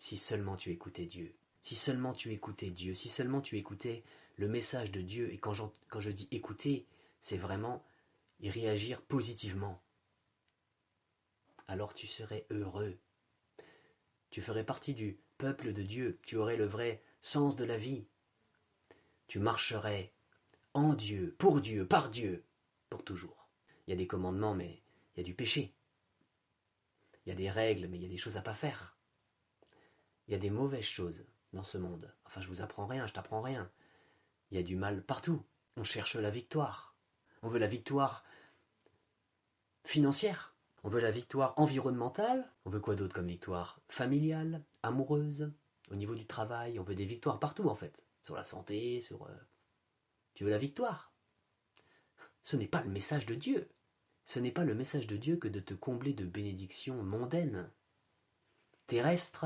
si seulement tu écoutais Dieu. Si seulement tu écoutais Dieu, si seulement tu écoutais le message de Dieu. Et quand je dis écouter, c'est vraiment y réagir positivement. Alors tu serais heureux. Tu ferais partie du peuple de Dieu. Tu aurais le vrai sens de la vie. Tu marcherais en Dieu, par Dieu, pour toujours. Il y a des commandements, mais il y a du péché. Il y a des règles, mais il y a des choses à pas faire. Il y a des mauvaises choses dans ce monde. Enfin, je vous apprends rien, je t'apprends rien. Il y a du mal partout. On cherche la victoire. On veut la victoire financière. On veut la victoire environnementale. On veut quoi d'autre comme victoire? Familiale, amoureuse, au niveau du travail. On veut des victoires partout en fait. Sur la santé, sur... Tu veux la victoire? Ce n'est pas le message de Dieu. Ce n'est pas le message de Dieu que de te combler de bénédictions mondaines, terrestres,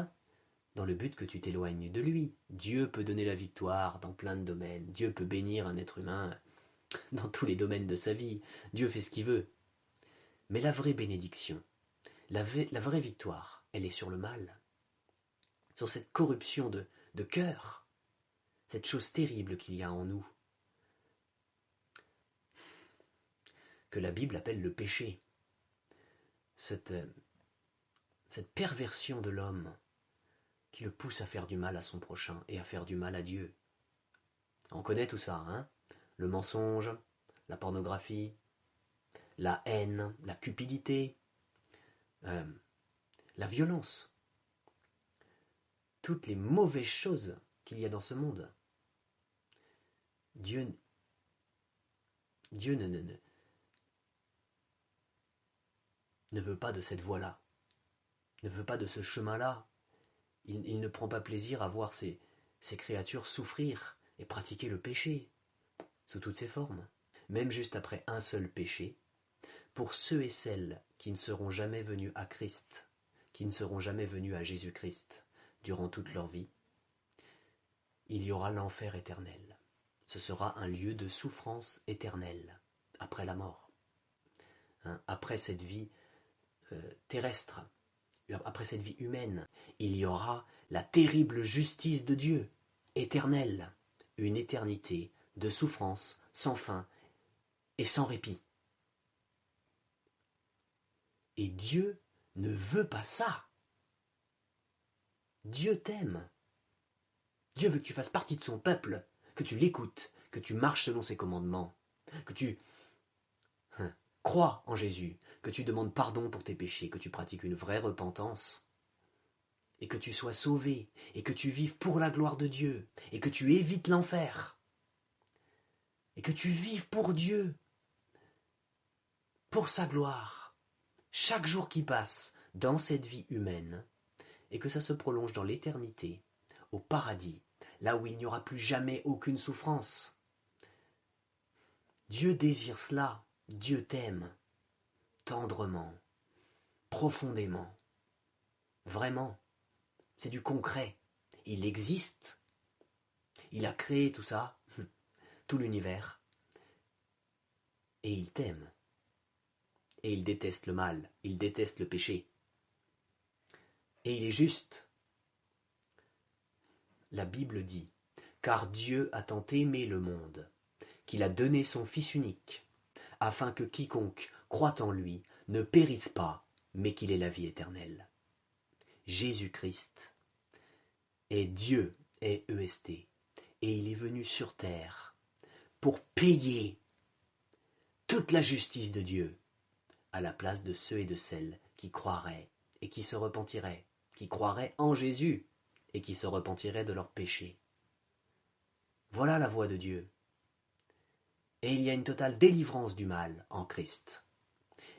dans le but que tu t'éloignes de lui. Dieu peut donner la victoire dans plein de domaines. Dieu peut bénir un être humain dans tous les domaines de sa vie. Dieu fait ce qu'il veut. Mais la vraie bénédiction, la vraie victoire, elle est sur le mal. Sur cette corruption de cœur. Cette chose terrible qu'il y a en nous. Que la Bible appelle le péché. Cette perversion de l'homme qui le pousse à faire du mal à son prochain et à faire du mal à Dieu. On connaît tout ça, hein? Le mensonge, la pornographie, la haine, la cupidité, la violence. Toutes les mauvaises choses qu'il y a dans ce monde. Dieu ne veut pas de cette voie-là, ne veut pas de ce chemin-là. Il ne prend pas plaisir à voir ces créatures souffrir et pratiquer le péché, sous toutes ses formes. Même juste après un seul péché, pour ceux et celles qui ne seront jamais venus à Christ, qui ne seront jamais venus à Jésus-Christ durant toute leur vie, il y aura l'enfer éternel. Ce sera un lieu de souffrance éternelle, après la mort. Après cette vie terrestre, après cette vie humaine, il y aura la terrible justice de Dieu, éternelle, une éternité de souffrance sans fin et sans répit. Et Dieu ne veut pas ça. Dieu t'aime. Dieu veut que tu fasses partie de son peuple, que tu l'écoutes, que tu marches selon ses commandements, que tu crois en Jésus, que tu demandes pardon pour tes péchés, que tu pratiques une vraie repentance, et que tu sois sauvé, et que tu vives pour la gloire de Dieu, et que tu évites l'enfer, et que tu vives pour Dieu, pour sa gloire, chaque jour qui passe dans cette vie humaine, et que ça se prolonge dans l'éternité, au paradis, là où il n'y aura plus jamais aucune souffrance. Dieu désire cela, Dieu t'aime, tendrement, profondément, vraiment, c'est du concret, il existe, il a créé tout ça, tout l'univers, et il t'aime, et il déteste le mal, il déteste le péché, et il est juste. La Bible dit, car Dieu a tant aimé le monde, qu'il a donné son Fils unique, afin que quiconque croit en lui ne périsse pas, mais qu'il ait la vie éternelle. Jésus-Christ est Dieu, est EST, et il est venu sur terre pour payer toute la justice de Dieu à la place de ceux et de celles qui croiraient et qui se repentiraient, qui croiraient en Jésus et qui se repentiraient de leurs péchés. Voilà la voie de Dieu. Et il y a une totale délivrance du mal en Christ.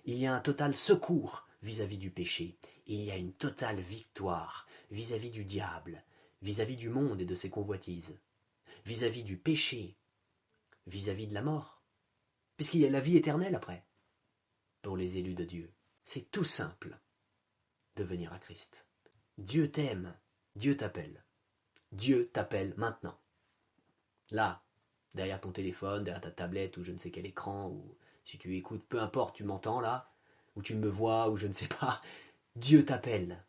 Il y a un total secours vis-à-vis du péché. Il y a une totale victoire vis-à-vis du diable, vis-à-vis du monde et de ses convoitises, vis-à-vis du péché, vis-à-vis de la mort. Puisqu'il y a la vie éternelle après, pour les élus de Dieu. C'est tout simple de venir à Christ. Dieu t'aime, Dieu t'appelle. Dieu t'appelle maintenant. Là, derrière ton téléphone, derrière ta tablette ou je ne sais quel écran, ou si tu écoutes, peu importe, tu m'entends là, ou tu me vois, ou je ne sais pas, Dieu t'appelle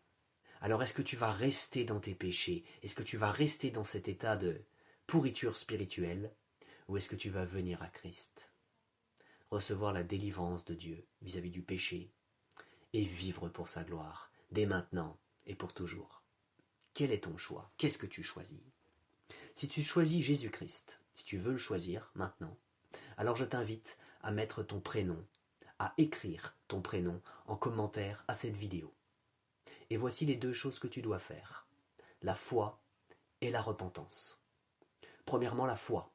Alors est-ce que tu vas rester dans tes péchés? Est-ce que tu vas rester dans cet état de pourriture spirituelle? Ou est-ce que tu vas venir à Christ, recevoir la délivrance de Dieu vis-à-vis du péché et vivre pour sa gloire, dès maintenant et pour toujours? Quel est ton choix? Qu'est-ce que tu choisis? Si tu choisis Jésus-Christ, si tu veux le choisir maintenant, alors je t'invite à mettre ton prénom, à écrire ton prénom en commentaire à cette vidéo. Et voici les deux choses que tu dois faire: la foi et la repentance. Premièrement, la foi.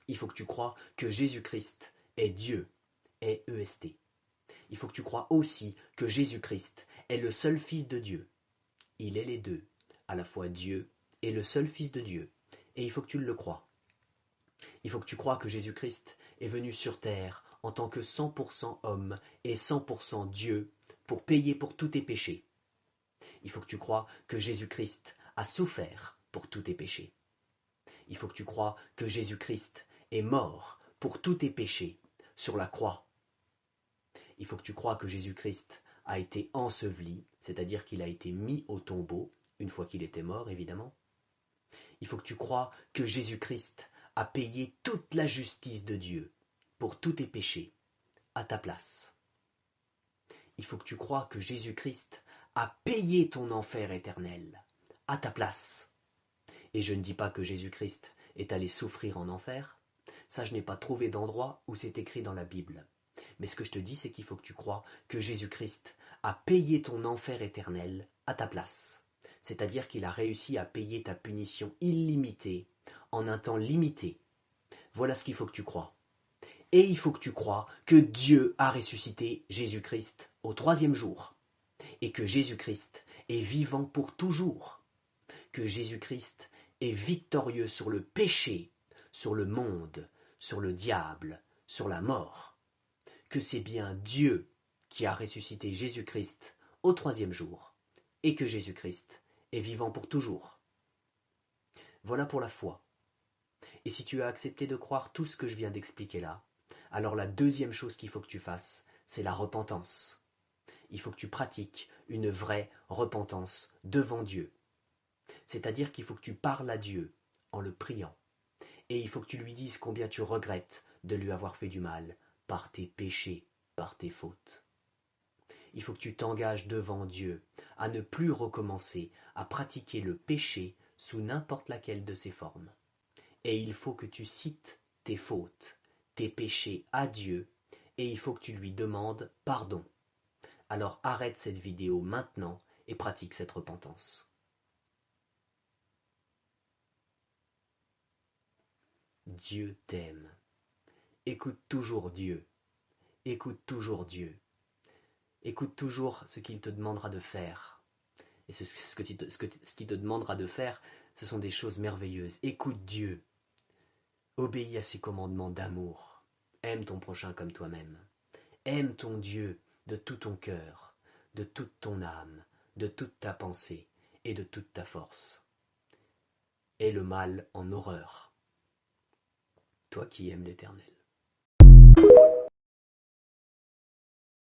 Il faut que tu crois que Jésus-Christ est Dieu, est EST. Il faut que tu crois aussi que Jésus-Christ est le seul Fils de Dieu. Il est les deux, à la fois Dieu et le seul Fils de Dieu. Et il faut que tu le crois. Il faut que tu crois que Jésus-Christ est venu sur terre en tant que 100% homme et 100% Dieu pour payer pour tous tes péchés. Il faut que tu crois que Jésus-Christ a souffert pour tous tes péchés. Il faut que tu crois que Jésus-Christ est mort pour tous tes péchés sur la croix. Il faut que tu crois que Jésus-Christ a été enseveli, c'est-à-dire qu'il a été mis au tombeau, une fois qu'il était mort, évidemment. Il faut que tu crois que Jésus-Christ a payé toute la justice de Dieu pour tous tes péchés, à ta place. Il faut que tu crois que Jésus-Christ a payé ton enfer éternel, à ta place. Et je ne dis pas que Jésus-Christ est allé souffrir en enfer. Ça, je n'ai pas trouvé d'endroit où c'est écrit dans la Bible. Mais ce que je te dis, c'est qu'il faut que tu crois que Jésus-Christ a payé ton enfer éternel à ta place. C'est-à-dire qu'il a réussi à payer ta punition illimitée en un temps limité. Voilà ce qu'il faut que tu crois. Et il faut que tu crois que Dieu a ressuscité Jésus-Christ au 3e jour. Et que Jésus-Christ est vivant pour toujours. Que Jésus-Christ est victorieux sur le péché, sur le monde, sur le diable, sur la mort. Que c'est bien Dieu qui a ressuscité Jésus-Christ au 3e jour, et que Jésus-Christ est vivant pour toujours. Voilà pour la foi. Et si tu as accepté de croire tout ce que je viens d'expliquer là, alors la deuxième chose qu'il faut que tu fasses, c'est la repentance. Il faut que tu pratiques une vraie repentance devant Dieu. C'est-à-dire qu'il faut que tu parles à Dieu en le priant. Et il faut que tu lui dises combien tu regrettes de lui avoir fait du mal par tes péchés, par tes fautes. Il faut que tu t'engages devant Dieu à ne plus recommencer à pratiquer le péché sous n'importe laquelle de ses formes. Et il faut que tu cites tes fautes, tes péchés à Dieu, et il faut que tu lui demandes pardon. Alors arrête cette vidéo maintenant et pratique cette repentance. Dieu t'aime. Écoute toujours Dieu. Écoute toujours Dieu. Écoute toujours ce qu'il te demandera de faire. Et ce qu'il te demandera de faire, ce sont des choses merveilleuses. Écoute Dieu. Obéis à ses commandements d'amour. Aime ton prochain comme toi-même. Aime ton Dieu de tout ton cœur, de toute ton âme, de toute ta pensée et de toute ta force. Aie le mal en horreur. Toi qui aimes l'Éternel.